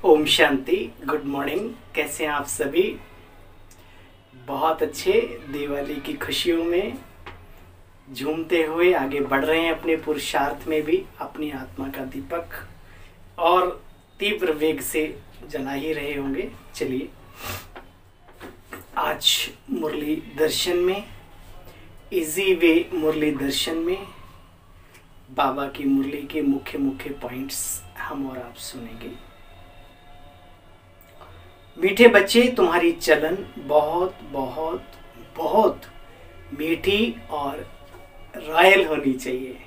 Om Shanti. Good morning. कैसे हैं आप सभी? बहुत अच्छे। दिवाली की खुशियों में झूमते हुए आगे बढ़ रहे हैं अपने पुरुषार्थ में भी। अपनी आत्मा का दीपक और तीव्र वेग से जला ही रहे होंगे। चलिए, आज मुरली दर्शन में, इजी वे मुरली दर्शन में बाबा की मुरली के मुख्य मुख्य पॉइंट्स हम और आप सुनेंगे। मीठे बच्चे, तुम्हारी चलन बहुत बहुत बहुत मीठी और रॉयल होनी चाहिए।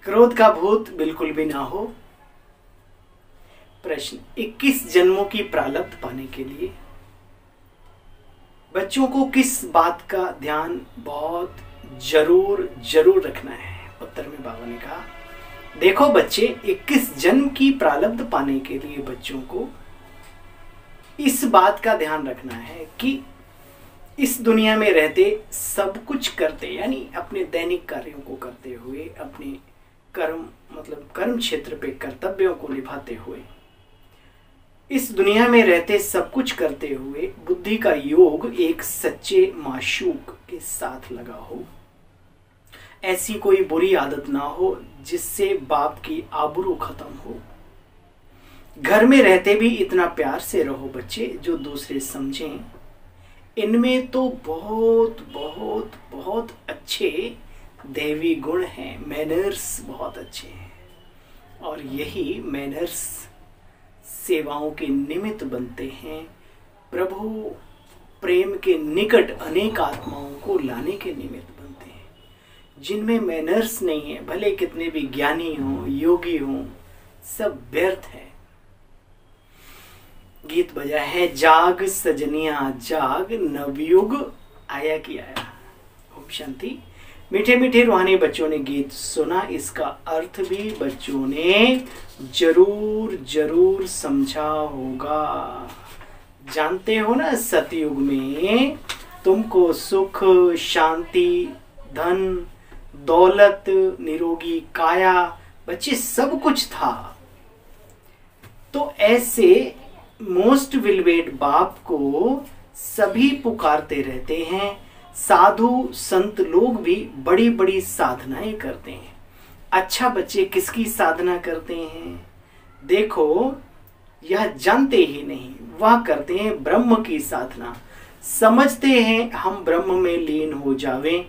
क्रोध का भूत बिल्कुल भी ना हो। प्रश्न, 21 जन्मों की प्रारब्ध पाने के लिए बच्चों को किस बात का ध्यान बहुत जरूर जरूर रखना है? उत्तर में बाबा ने कहा, देखो बच्चे, 21 जन्म की प्रारब्ध पाने के लिए बच्चों को इस बात का ध्यान रखना है कि इस दुनिया में रहते सब कुछ करते, यानी अपने दैनिक कार्यों को करते हुए, अपने कर्म क्षेत्र पे कर्तव्यों को निभाते हुए, इस दुनिया में रहते सब कुछ करते हुए बुद्धि का योग एक सच्चे माशूक के साथ लगा हो। ऐसी कोई बुरी आदत ना हो जिससे बाप की आबरू खत्म हो। घर में रहते भी इतना प्यार से रहो बच्चे जो दूसरे समझें। इनमें तो बहुत बहुत बहुत अच्छे दैवी गुण हैं। मैनर्स बहुत अच्छे हैं और यही मैनर्स सेवाओं के निमित्त बनते हैं। प्रभु प्रेम के निकट अनेक आत्माओं को लाने के निमित्त बनते हैं। जिनमें मैनर्स नहीं है, भले कितने भी ज्ञानी हों, योगी हों, सब व्यर्थ है। गीत बजा है, जाग सजनिया जाग, नवयुग आया कि आया। ओम शांति। मीठे मीठे रूहानी बच्चों ने गीत सुना, इसका अर्थ भी बच्चों ने जरूर जरूर समझा होगा। जानते हो ना, सतयुग में तुमको सुख, शांति, धन, दौलत, निरोगी काया, बच्चे सब कुछ था। तो ऐसे मोस्ट विलवेड बाप को सभी पुकारते रहते हैं। साधु संत लोग भी बड़ी बड़ी साधनाएं करते हैं। अच्छा बच्चे, किसकी साधना करते हैं? देखो, यह जानते ही नहीं, वह करते हैं ब्रह्म की साधना। समझते हैं हम ब्रह्म में लीन हो जावें,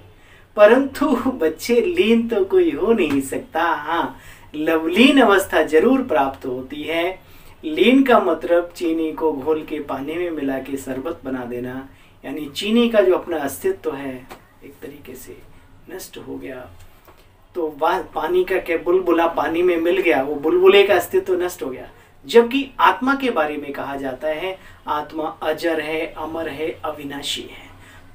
परंतु बच्चे लीन तो कोई हो नहीं सकता। हाँ, लवलीन अवस्था जरूर प्राप्त होती है। लीन का मतलब चीनी को घोल के पानी में मिला के शरबत बना देना, यानी चीनी का जो अपना अस्तित्व है एक तरीके से नष्ट हो गया। तो वह पानी का क्या, बुलबुला पानी में मिल गया, वो बुलबुले का अस्तित्व नष्ट हो गया। जबकि आत्मा के बारे में कहा जाता है, आत्मा अजर है, अमर है, अविनाशी है।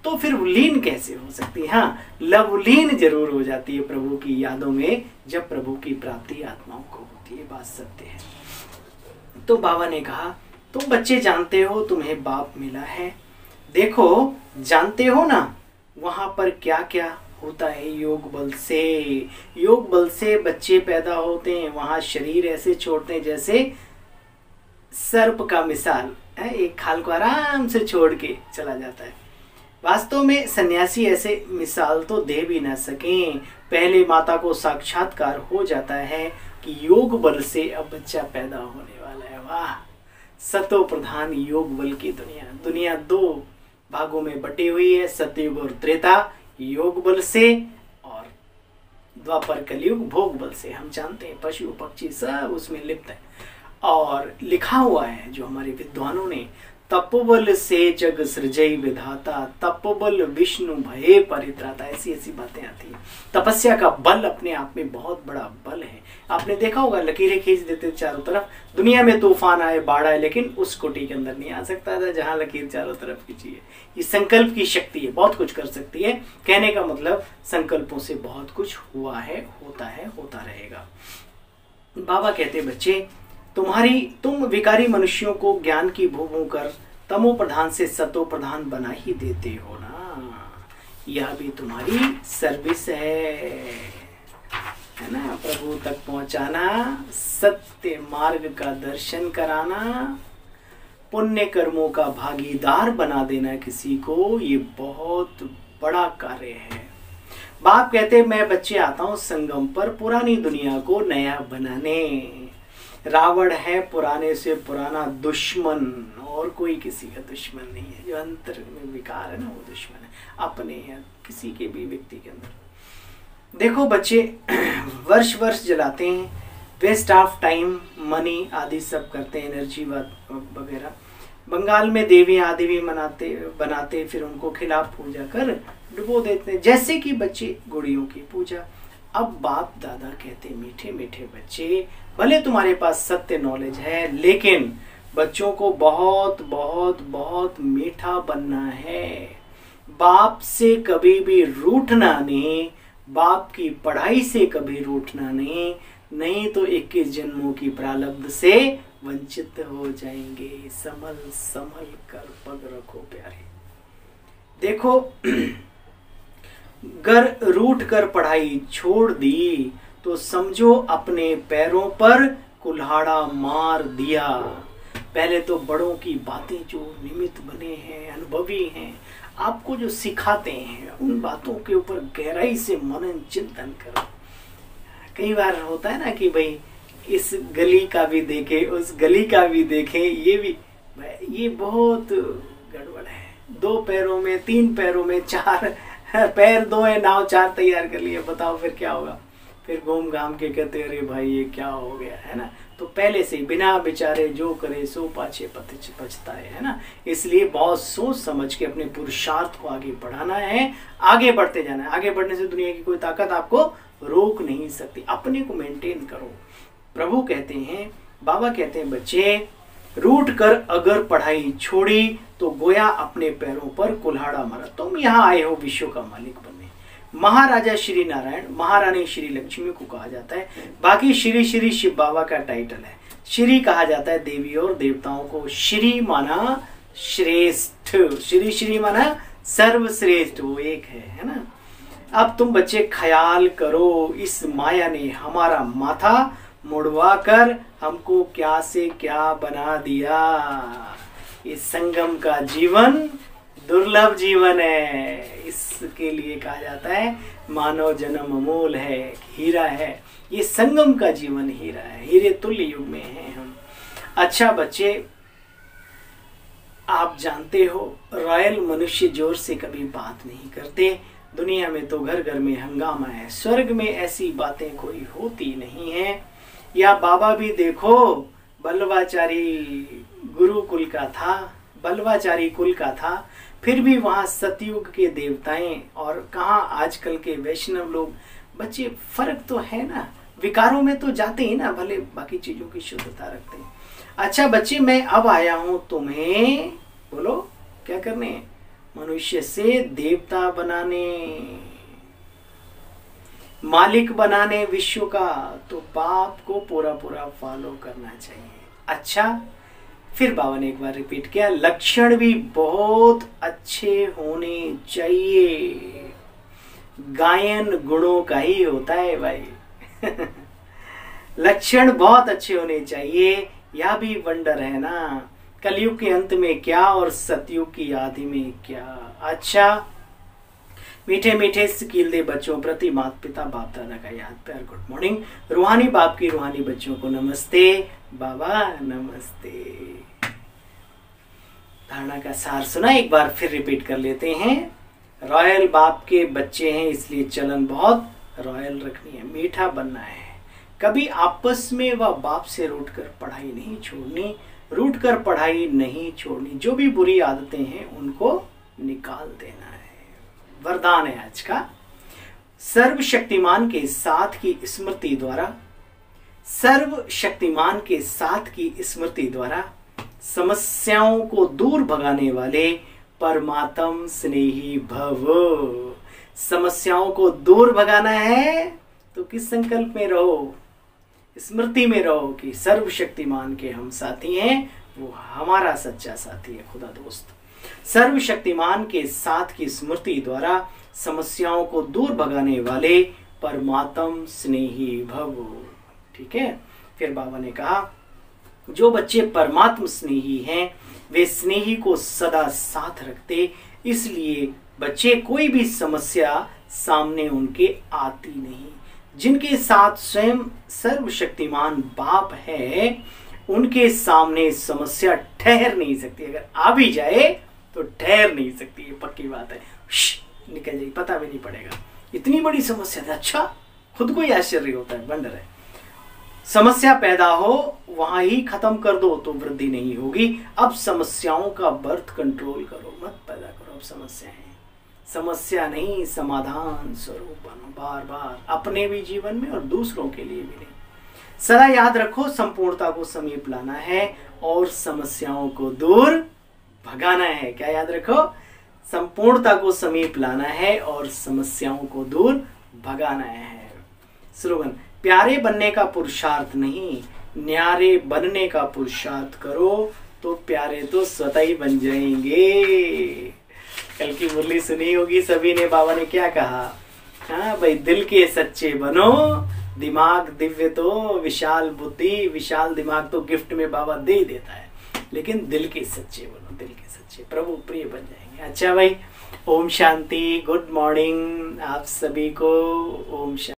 तो फिर लीन कैसे हो सकती है? हाँ, लवलीन जरूर हो जाती है प्रभु की यादों में, जब प्रभु की प्राप्ति आत्माओं को होती है। बात सत्य है। तो बाबा ने कहा, तुम बच्चे जानते हो तुम्हें बाप मिला है। देखो, जानते हो ना वहां पर क्या क्या होता है? योग बल से, योग बल से बच्चे पैदा होते हैं। वहां शरीर ऐसे छोड़ते हैं जैसे सर्प का मिसाल है, एक खाल को आराम से छोड़ के चला जाता है। वास्तव में सन्यासी ऐसे मिसाल तो दे भी ना सकें। पहले माता को साक्षात्कार हो जाता है कि योग बल से अब बच्चा पैदा होने वाला है। वाह, सतो प्रधान योग बल की दुनिया। दुनिया दो भागों में बटी हुई है, सतयुग और त्रेता योग बल से, और द्वापर कलयुग भोग बल से। हम जानते हैं पशु पक्षी सब उसमें लिप्त है। और लिखा हुआ है जो हमारे विद्वानों ने, तपोबल से जग सृजई विधाता, तपोबल विष्णु भये परित्राता। ऐसी ऐसी बातें आती हैं। तपस्या का बल अपने आप में बहुत बड़ा बल है। आपने देखा होगा, लकीरें खींच देते चारों तरफ। दुनिया में तूफान आए, बाढ़ आए, लेकिन उस कोटी के अंदर नहीं आ सकता था जहां लकीर चारों तरफ खींची है। ये संकल्प की शक्ति है, बहुत कुछ कर सकती है। कहने का मतलब, संकल्पों से बहुत कुछ हुआ है, होता रहेगा। बाबा कहते बच्चे, तुम विकारी मनुष्यों को ज्ञान की भूभू कर तमो प्रधान से सतो प्रधान बना ही देते हो ना। यह भी तुम्हारी सर्विस है। है ना, प्रभु तक पहुंचाना, सत्य मार्ग का दर्शन कराना, पुण्य कर्मों का भागीदार बना देना किसी को, ये बहुत बड़ा कार्य है। बाप कहते मैं बच्चे आता हूं संगम पर पुरानी दुनिया को नया बनाने। रावण है पुराने से पुराना दुश्मन, और कोई किसी का दुश्मन नहीं है। जो अंतर में विकार है ना, वो दुश्मन है, अपने या किसी के भी व्यक्ति के अंदर। देखो बच्चे वर्ष वर्ष जलाते हैं, वेस्ट ऑफ टाइम, मनी आदि सब करते हैं, एनर्जी वगैरह। बंगाल में देवी आदि भी बनाते, फिर उनको खिलाफ पूजा कर डुबो देते हैं, जैसे कि बच्चे गुड़ियों की पूजा। अब बाप दादा कहते मीठे मीठे बच्चे, भले तुम्हारे पास सत्य नॉलेज है, लेकिन बच्चों को बहुत बहुत बहुत मीठा बनना है। बाप से कभी भी रूठना नहीं, बाप की पढ़ाई से कभी रूठना नहीं, नहीं तो 21 जन्मों की प्रारब्ध से वंचित हो जाएंगे। संभल संभल कर पग रखो प्यारे। देखो गर रूठ कर पढ़ाई छोड़ दी तो समझो अपने पैरों पर कुल्हाड़ा मार दिया। पहले तो बड़ों की बातें जो निमित्त बने हैं, अनुभवी हैं, आपको जो सिखाते हैं, उन बातों के ऊपर गहराई से मनन चिंतन करो। कई बार होता है ना कि भाई इस गली का भी देखे, उस गली का भी देखे, ये बहुत गड़बड़ है। 2 पैरों में, 3 पैरों में, 4 पैर 2 है, नाव 4 तैयार कर लिए, बताओ फिर क्या होगा। फिर घूम घाम के कहते अरे भाई ये क्या हो गया, है ना। तो पहले से बिना विचारे जो करे सो पाछे पछताए, है ना। इसलिए बहुत सोच समझ के अपने पुरुषार्थ को आगे बढ़ाना है, आगे बढ़ते जाना है। आगे बढ़ने से दुनिया की कोई ताकत आपको रोक नहीं सकती। अपने को मेंटेन करो। प्रभु कहते हैं, बाबा कहते हैं बच्चे रूठ कर अगर पढ़ाई छोड़ी तो गोया अपने पैरों पर कुल्हाड़ा मारा। तुम यहाँ आए हो विश्व का मालिक बनने। महाराजा श्री नारायण, महारानी श्री लक्ष्मी को कहा जाता है। बाकी श्री श्री शिव बाबा का टाइटल है। श्री कहा जाता है देवी और देवताओं को। श्री माना श्रेष्ठ, श्री श्री माना सर्वश्रेष्ठ, वो एक है ना। अब तुम बच्चे ख्याल करो, इस माया ने हमारा माथा मुड़वा कर हमको क्या से क्या बना दिया। इस संगम का जीवन दुर्लभ जीवन है, इसके लिए कहा जाता है मानव जन्म अमूल है, हीरा है। ये संगम का जीवन हीरा है, हीरे तुल्य युग में हैं हम। अच्छा बच्चे, आप जानते हो रॉयल मनुष्य जोर से कभी बात नहीं करते। दुनिया में तो घर घर में हंगामा है, स्वर्ग में ऐसी बातें कोई होती नहीं है। या बाबा भी देखो बल्लवाचारी गुरुकुल का था, बल्लवाचारी कुल का था, फिर भी वहाँ सतयुग के देवताएं और कहाँ आजकल के वैष्णव लोग। बच्चे फर्क तो है ना, विकारों में तो जाते ही ना, भले बाकी चीजों की शुद्धता रखते हैं। अच्छा बच्चे, मैं अब आया हूं तुम्हें, बोलो क्या करने, मनुष्य से देवता बनाने, मालिक बनाने विश्व का। तो बाप को पूरा पूरा फॉलो करना चाहिए। अच्छा, फिर बाबा ने एक बार रिपीट किया, लक्षण भी बहुत अच्छे होने चाहिए। गायन गुणों का ही होता है भाई। लक्षण बहुत अच्छे होने चाहिए। यह भी वंडर है ना, कलयुग के अंत में क्या और सतयुग की आदि में क्या। अच्छा, मीठे मीठे कीलदे बच्चों प्रति माता पिता बाप दादा का याद प्यार गुड मॉर्निंग। रूहानी बाप की रूहानी बच्चों को नमस्ते, बाबा नमस्ते। धारणा का सार सुना, एक बार फिर रिपीट कर लेते हैं। रॉयल बाप के बच्चे हैं, इसलिए चलन बहुत रॉयल रखनी है, मीठा बनना है। कभी आपस में व बाप से रूठकर पढ़ाई नहीं छोड़नी, रूठकर पढ़ाई नहीं छोड़नी। जो भी बुरी आदतें हैं उनको निकाल देना है। वरदान है आज का, सर्वशक्तिमान के साथ की स्मृति द्वारा, सर्वशक्तिमान के साथ की स्मृति द्वारा समस्याओं को दूर भगाने वाले परमात्म स्नेही भव। समस्याओं को दूर भगाना है तो किस संकल्प में रहो, स्मृति में रहो कि सर्वशक्तिमान के हम साथी हैं, वो हमारा सच्चा साथी है, खुदा दोस्त। सर्वशक्तिमान के साथ की स्मृति द्वारा समस्याओं को दूर भगाने वाले परमात्म स्नेही भव। ठीक है, फिर बाबा ने कहा जो बच्चे परमात्म स्नेही हैं वे स्नेही को सदा साथ रखते, इसलिए बच्चे कोई भी समस्या सामने उनके आती नहीं। जिनके साथ स्वयं सर्वशक्तिमान बाप है उनके सामने समस्या ठहर नहीं सकती। अगर आ भी जाए तो ठहर नहीं सकती, ये पक्की बात है, निकल जाएगी, पता भी नहीं पड़ेगा। इतनी बड़ी समस्या है, अच्छा खुद को ही आश्चर्य होता है, वंडर है। समस्या पैदा हो वहां ही खत्म कर दो तो वृद्धि नहीं होगी। अब समस्याओं का बर्थ कंट्रोल करो, मत पैदा करो अब समस्याएं। समस्या नहीं, समाधान स्वरूप बनो बार बार, अपने भी जीवन में और दूसरों के लिए भी नहीं। सदा याद रखो संपूर्णता को समीप लाना है और समस्याओं को दूर भगाना है। क्या याद रखो? संपूर्णता को समीप लाना है और समस्याओं को दूर भगाना है। स्लोगन, प्यारे बनने का पुरुषार्थ नहीं, न्यारे बनने का पुरुषार्थ करो तो प्यारे तो स्वतः ही बन जाएंगे। कल की मुरली सुनी होगी सभी ने, बाबा ने क्या कहा? हाँ भाई, दिल के सच्चे बनो, दिमाग दिव्य तो विशाल बुद्धि, विशाल दिमाग तो गिफ्ट में बाबा दे ही देता है, लेकिन दिल के सच्चे बनो, दिल के सच्चे, प्रभु प्रिय बन जाएंगे। अच्छा भाई, ओम शांति, गुड मॉर्निंग आप सभी को, ओम शांति।